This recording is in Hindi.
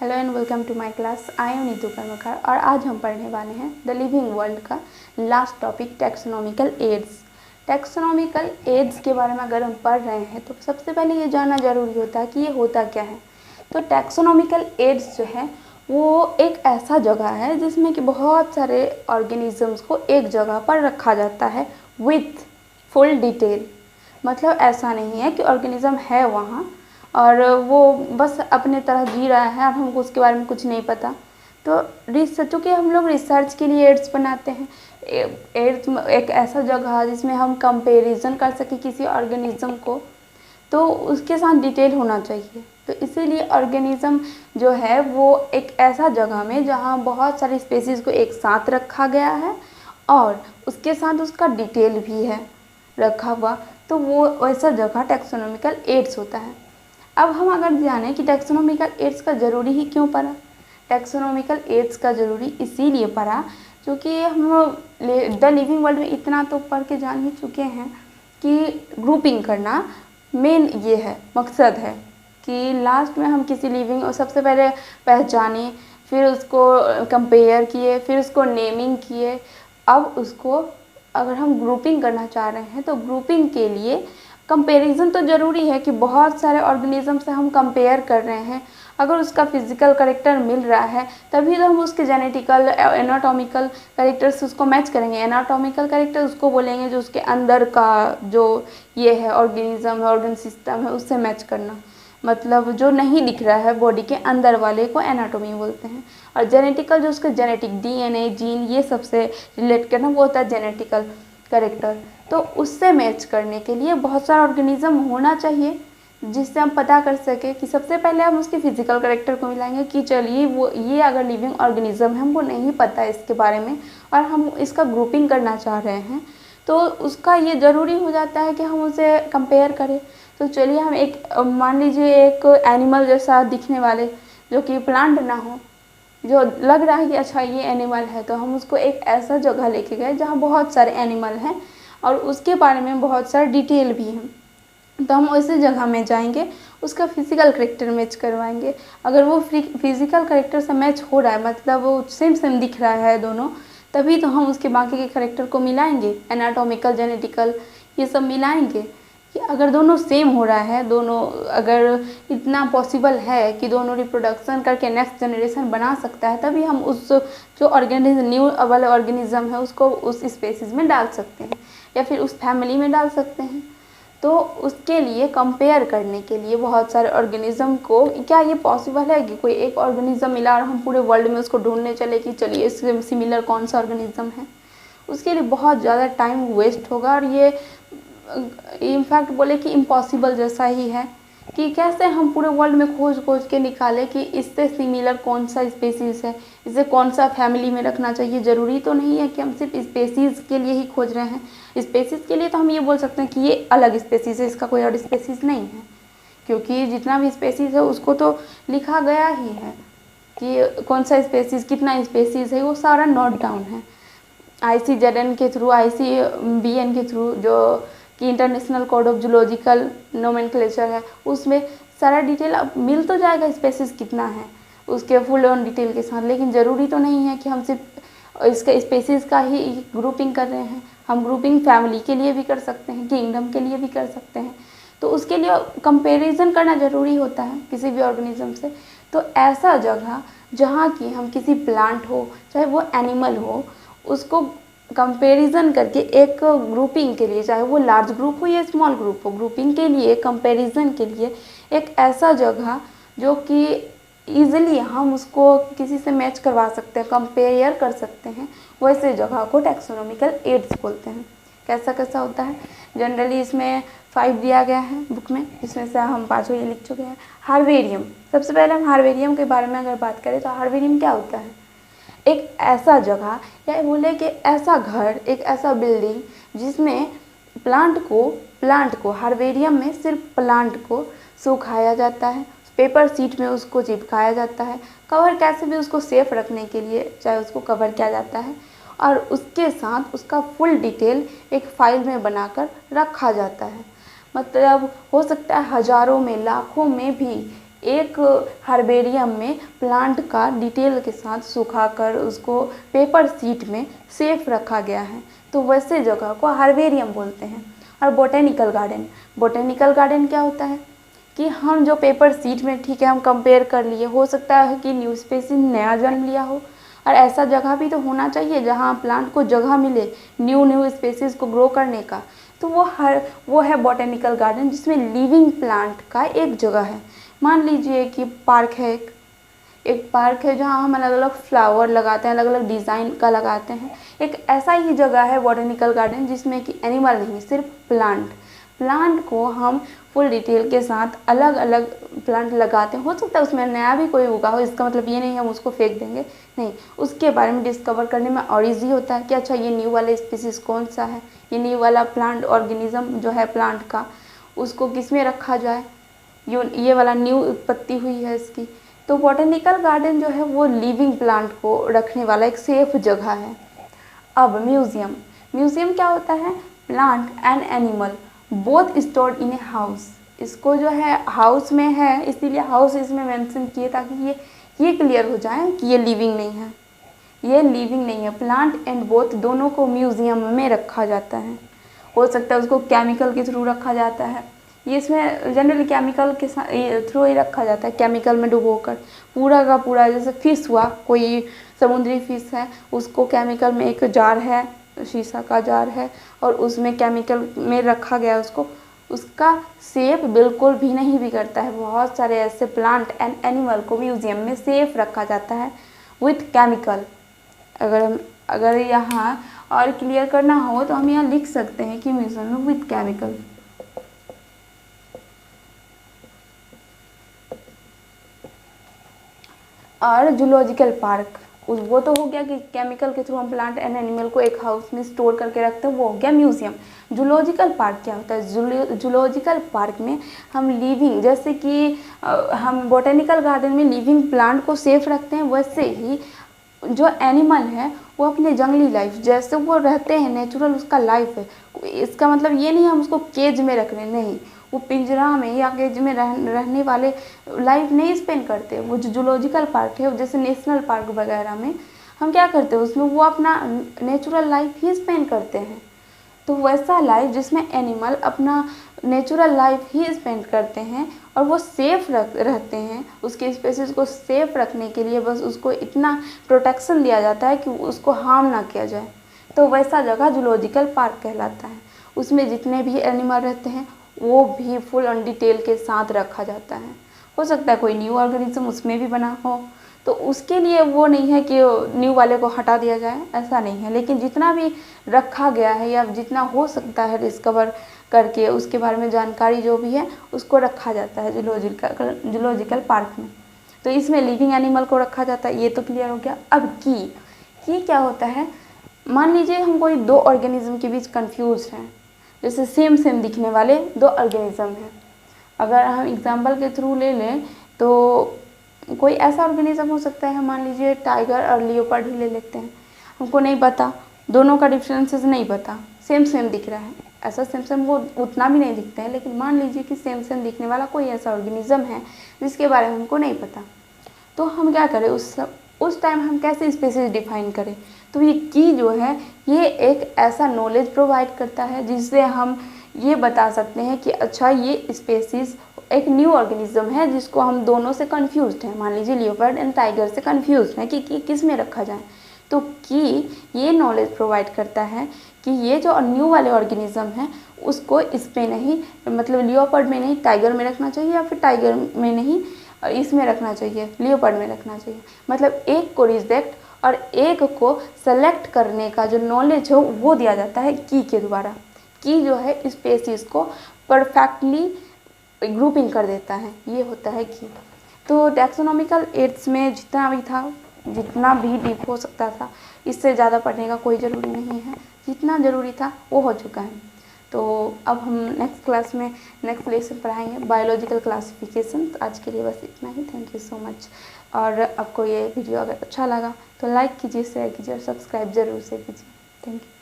Hello and welcome to my class. I am Neetu Karmakar और आज हम पढ़ने वाले हैं द लिविंग वर्ल्ड का last topic taxonomical aids. Taxonomical aids के बारे में अगर हम पढ़ रहे हैं तो सबसे पहले ये जानना ज़रूरी होता है कि ये होता क्या है। तो टैक्सोनॉमिकल एड्स जो है वो एक ऐसा जगह है जिसमें कि बहुत सारे ऑर्गेनिजम्स को एक जगह पर रखा जाता है विथ फुल डिटेल। मतलब ऐसा नहीं है कि ऑर्गेनिज्म है वहाँ और वो बस अपने तरह जी रहा है और हमको उसके बारे में कुछ नहीं पता। तो रिसर्च, चूँकि हम लोग रिसर्च के लिए एड्स बनाते हैं, एड्स एक ऐसा जगह है जिसमें हम कंपैरिजन कर सकें किसी ऑर्गेनिज्म को, तो उसके साथ डिटेल होना चाहिए। तो इसीलिए ऑर्गेनिज्म जो है वो एक ऐसा जगह में जहाँ बहुत सारी स्पेसीज को एक साथ रखा गया है और उसके साथ उसका डिटेल भी है रखा हुआ, तो वो वैसा जगह टैक्सोनॉमिकल एड्स होता है। अब हम अगर जानें कि टैक्सोनॉमिकल एड्स का ज़रूरी ही क्यों पड़ा। टैक्सोनॉमिकल एड्स का ज़रूरी इसीलिए पड़ा क्योंकि हम द लिविंग वर्ल्ड में इतना तो पढ़ के जान ही चुके हैं कि ग्रुपिंग करना मेन ये है, मकसद है कि लास्ट में हम किसी लिविंग और सबसे पहले पहचाने, फिर उसको कंपेयर किए, फिर उसको नेमिंग किए। अब उसको अगर हम ग्रुपिंग करना चाह रहे हैं तो ग्रुपिंग के लिए कंपैरिजन तो ज़रूरी है कि बहुत सारे ऑर्गेनिज्म से हम कंपेयर कर रहे हैं। अगर उसका फिजिकल करेक्टर मिल रहा है तभी तो हम उसके जेनेटिकल एनाटॉमिकल करेक्टर से उसको मैच करेंगे। एनाटॉमिकल करेक्टर उसको बोलेंगे जो उसके अंदर का जो ये है ऑर्गेनिज्म है, ऑर्गन सिस्टम है, उससे मैच करना। मतलब जो नहीं दिख रहा है बॉडी के अंदर वाले को एनाटॉमी बोलते हैं। और जेनेटिकल जो उसका जेनेटिक डीएनए जीन ये सबसे रिलेट करना वो होता है जेनेटिकल करेक्टर। तो उससे मैच करने के लिए बहुत सारा ऑर्गेनिज्म होना चाहिए जिससे हम पता कर सके कि सबसे पहले हम उसके फिजिकल करेक्टर को मिलाएंगे कि चलिए वो ये अगर लिविंग ऑर्गेनिज्म है, हमको नहीं पता इसके बारे में और हम इसका ग्रुपिंग करना चाह रहे हैं, तो उसका ये ज़रूरी हो जाता है कि हम उसे कंपेयर करें। तो चलिए हम एक मान लीजिए एक एनिमल जैसा दिखने वाले जो कि प्लांट ना हो, जो लग रहा है कि अच्छा ये एनिमल है, तो हम उसको एक ऐसा जगह लेके गए जहाँ बहुत सारे एनिमल हैं और उसके बारे में बहुत सारा डिटेल भी है। तो हम उसी जगह में जाएंगे, उसका फिजिकल करेक्टर मैच करवाएंगे। अगर वो फिजिकल करेक्टर से मैच हो रहा है, मतलब वो सेम सेम दिख रहा है दोनों, तभी तो हम उसके बाकी के करेक्टर को मिलाएंगे, एनाटॉमिकल जेनेटिकल ये सब मिलाएंगे कि अगर दोनों सेम हो रहा है, दोनों अगर इतना पॉसिबल है कि दोनों रिप्रोडक्शन करके नेक्स्ट जनरेशन बना सकता है, तभी हम उस जो ऑर्गेनिज्म न्यू वाले ऑर्गेनिज्म है उसको उस स्पेसीज में डाल सकते हैं या फिर उस फैमिली में डाल सकते हैं। तो उसके लिए कंपेयर करने के लिए बहुत सारे ऑर्गेनिज्म को, क्या ये पॉसिबल है कि कोई एक ऑर्गेनिज्म मिला और हम पूरे वर्ल्ड में उसको ढूंढने चले कि चलिए इससे सिमिलर कौन सा ऑर्गेनिज्म है। उसके लिए बहुत ज़्यादा टाइम वेस्ट होगा और ये इनफैक्ट बोले कि इम्पॉसिबल जैसा ही है कि कैसे हम पूरे वर्ल्ड में खोज खोज के निकालें कि इससे सिमिलर कौन सा स्पेसीज़ है, इसे कौन सा फैमिली में रखना चाहिए। ज़रूरी तो नहीं है कि हम सिर्फ स्पेसीज़ के लिए ही खोज रहे हैं। स्पेसीज़ के लिए तो हम ये बोल सकते हैं कि ये अलग स्पेसीज़ है, इसका कोई और स्पेसीज़ नहीं है, क्योंकि जितना भी स्पेसीज़ है उसको तो लिखा गया ही है कि कौन सा स्पेसीज़ कितना स्पेसीज़ है, वो सारा नोट डाउन है ICZN के थ्रू, ICBN के थ्रू, जो कि international code of zoological nomenclature है, उसमें सारा डिटेल अब मिल तो जाएगा स्पेसीज़ कितना है उसके फुल ऑन डिटेल के साथ। लेकिन ज़रूरी तो नहीं है कि हम सिर्फ इसके स्पेसीज़ का ही ग्रुपिंग कर रहे हैं, हम ग्रुपिंग फैमिली के लिए भी कर सकते हैं, किंगडम के लिए भी कर सकते हैं। तो उसके लिए कंपैरिजन करना ज़रूरी होता है किसी भी ऑर्गेनिज्म से। तो ऐसा जगह जहाँ कि हम किसी प्लांट हो चाहे वो एनिमल हो, उसको कंपैरिजन करके एक ग्रुपिंग के लिए, चाहे वो लार्ज ग्रुप हो या स्मॉल ग्रुप हो, ग्रुपिंग के लिए कंपैरिजन के लिए एक ऐसा जगह जो कि ईजिली हम उसको किसी से मैच करवा सकते हैं, कंपेयर कर सकते हैं, वैसे जगह को टैक्सोनॉमिकल एड्स बोलते हैं। कैसा कैसा होता है, जनरली इसमें 5 दिया गया है बुक में, इसमें से हम 5 ये लिख चुके हैं। हार्वेरियम, सबसे पहले हम हार्वेरियम के बारे में अगर बात करें तो हार्वेरियम क्या होता है? एक ऐसा जगह या बोले कि ऐसा घर, एक ऐसा बिल्डिंग जिसमें प्लांट को हार्वेरियम में सिर्फ प्लांट को सुखाया जाता है, पेपर सीट में उसको चिपकाया जाता है, कवर कैसे भी उसको सेफ रखने के लिए चाहे उसको कवर किया जाता है, और उसके साथ उसका फुल डिटेल एक फाइल में बनाकर रखा जाता है। मतलब हो सकता है हज़ारों में लाखों में भी एक हर्बेरियम में प्लांट का डिटेल के साथ सुखाकर उसको पेपर शीट में सेफ रखा गया है, तो वैसे जगह को हर्बेरियम बोलते हैं। और बोटेनिकल गार्डन क्या होता है कि हम जो पेपर शीट में, ठीक है, हम कंपेयर कर लिए, हो सकता है कि न्यू स्पीसीज नया जन्म लिया हो, और ऐसा जगह भी तो होना चाहिए जहाँ प्लांट को जगह मिले न्यू स्पीसीज को ग्रो करने का। तो वो है बोटेनिकल गार्डन, जिसमें लिविंग प्लांट का एक जगह है। मान लीजिए कि पार्क है, एक पार्क है जहाँ हम अलग अलग फ्लावर लगाते हैं, अलग अलग डिज़ाइन का लगाते हैं। एक ऐसा ही जगह है बोटेनिकल गार्डन, जिसमें कि एनिमल नहीं, सिर्फ प्लांट को हम फुल डिटेल के साथ अलग अलग प्लांट लगाते हैं। हो सकता है उसमें नया भी कोई उगा हो, इसका मतलब ये नहीं हम उसको फेंक देंगे, नहीं, उसके बारे में डिस्कवर करने में और ईजी होता है कि अच्छा ये न्यू वाला स्पीसीज कौन सा है, ये न्यू वाला प्लांट ऑर्गेनिज्म जो है प्लांट का, उसको किस में रखा जाए, ये वाला न्यू उत्पत्ति हुई है इसकी। तो बोटेनिकल गार्डन जो है वो लिविंग प्लांट को रखने वाला एक सेफ जगह है। अब म्यूजियम क्या होता है? Plant and animal both stored in a house. इसको जो है हाउस में है, इसीलिए हाउस इसमें मेंशन किए ताकि ये क्लियर हो जाए कि ये लिविंग नहीं है। प्लांट एंड बोथ दोनों को म्यूजियम में रखा जाता है। हो सकता है उसको केमिकल के थ्रू रखा जाता है, ये इसमें जनरली केमिकल के थ्रू ही रखा जाता है, केमिकल में डुबोकर पूरा का पूरा। जैसे फिश हुआ, कोई समुद्री फिश है, उसको केमिकल में एक जार है, शीशा का जार है, और उसमें केमिकल में रखा गया उसका शेप बिल्कुल भी नहीं बिगड़ता है। बहुत सारे ऐसे प्लांट एंड एनिमल को म्यूजियम में सेफ रखा जाता है विथ केमिकल। अगर यहाँ और क्लियर करना हो तो हम यहाँ लिख सकते हैं कि म्यूजियम में विथ केमिकल। और जूलॉजिकल पार्क, वो तो हो गया कि केमिकल के थ्रू हम प्लांट एंड एनिमल को एक हाउस में स्टोर करके रखते हैं, वो हो गया म्यूजियम। जूलॉजिकल पार्क क्या होता है? जूलॉजिकल पार्क में हम लिविंग, जैसे कि हम बोटेनिकल गार्डन में लिविंग प्लांट को सेफ रखते हैं, वैसे ही जो एनिमल है वो अपने जंगली लाइफ जैसे वो रहते हैं, नेचुरल उसका लाइफ है। इसका मतलब ये नहीं हम उसको केज में रख रहे, नहीं, वो पिंजरा में या केज में रहने वाले लाइफ नहीं स्पेंड करते। वो जो जूलॉजिकल पार्क है, जैसे नेशनल पार्क वगैरह में हम क्या करते हैं, उसमें वो अपना नेचुरल लाइफ ही स्पेंड करते हैं। तो वैसा लाइफ जिसमें एनिमल अपना नेचुरल लाइफ ही स्पेंड करते हैं और वो सेफ रहते हैं, उसके स्पेसीज को सेफ रखने के लिए बस उसको इतना प्रोटेक्शन दिया जाता है कि उसको हार्म ना किया जाए, तो वैसा जगह जूलॉजिकल पार्क कहलाता है। उसमें जितने भी एनिमल रहते हैं वो भी फुल ऑन डिटेल के साथ रखा जाता है। हो सकता है कोई न्यू ऑर्गेनिज्म उसमें भी बना हो, तो उसके लिए वो नहीं है कि न्यू वाले को हटा दिया जाए, ऐसा नहीं है। लेकिन जितना भी रखा गया है या जितना हो सकता है डिस्कवर करके उसके बारे में जानकारी जो भी है उसको रखा जाता है जूलॉजिकल पार्क में। तो इसमें लिविंग एनिमल को रखा जाता है, ये तो क्लियर हो गया। अब की क्या होता है? मान लीजिए हम कोई दो ऑर्गेनिज्म के बीच कंफ्यूज हैं, जैसे सेम दिखने वाले दो ऑर्गेनिज्म हैं। अगर हम एग्जाम्पल के थ्रू ले लें तो कोई ऐसा ऑर्गेनिज्म हो सकता है, मान लीजिए टाइगर और लियोपर्ड ही ले लेते हैं। हमको नहीं पता, दोनों का डिफरेंसेस नहीं पता, सेम दिख रहा है, ऐसा सेम वो उतना भी नहीं दिखते हैं, लेकिन मान लीजिए कि सेम दिखने वाला कोई ऐसा ऑर्गेनिज्म है जिसके बारे में हमको नहीं पता, तो हम क्या करें, उस टाइम हम कैसे स्पेसीज डिफाइन करें? तो ये की जो है ये एक ऐसा नॉलेज प्रोवाइड करता है जिससे हम ये बता सकते हैं कि अच्छा ये स्पेसीज एक न्यू ऑर्गेनिज्म है जिसको हम दोनों से कंफ्यूज्ड हैं। मान लीजिए लियोपर्ड एंड टाइगर से कंफ्यूज्ड हैं कि किस में रखा जाए, तो की ये नॉलेज प्रोवाइड करता है कि ये जो न्यू वाले ऑर्गेनिज्म हैं उसको इस पे नहीं, मतलब लियोपर्ड में नहीं टाइगर में रखना चाहिए, या फिर टाइगर में नहीं इसमें रखना चाहिए, लियोपर्ड में रखना चाहिए। मतलब एक को रिजेक्ट और एक को सेलेक्ट करने का जो नॉलेज है वो दिया जाता है की के द्वारा। की जो है स्पेसीज को परफेक्टली ग्रुपिंग कर देता है, ये होता है की। तो टैक्सोनॉमिकल एड्स में जितना भी था, जितना भी डीप हो सकता था, इससे ज़्यादा पढ़ने का कोई ज़रूरी नहीं है, जितना ज़रूरी था वो हो चुका है। तो अब हम नेक्स्ट क्लास में नेक्स्ट लेसन पढ़ाएंगे बायोलॉजिकल क्लासिफिकेशन। आज के लिए बस इतना ही, थैंक यू सो मच। और आपको ये वीडियो अगर अच्छा लगा तो लाइक कीजिए, शेयर कीजिए और सब्सक्राइब ज़रूर से कीजिए। Thank you.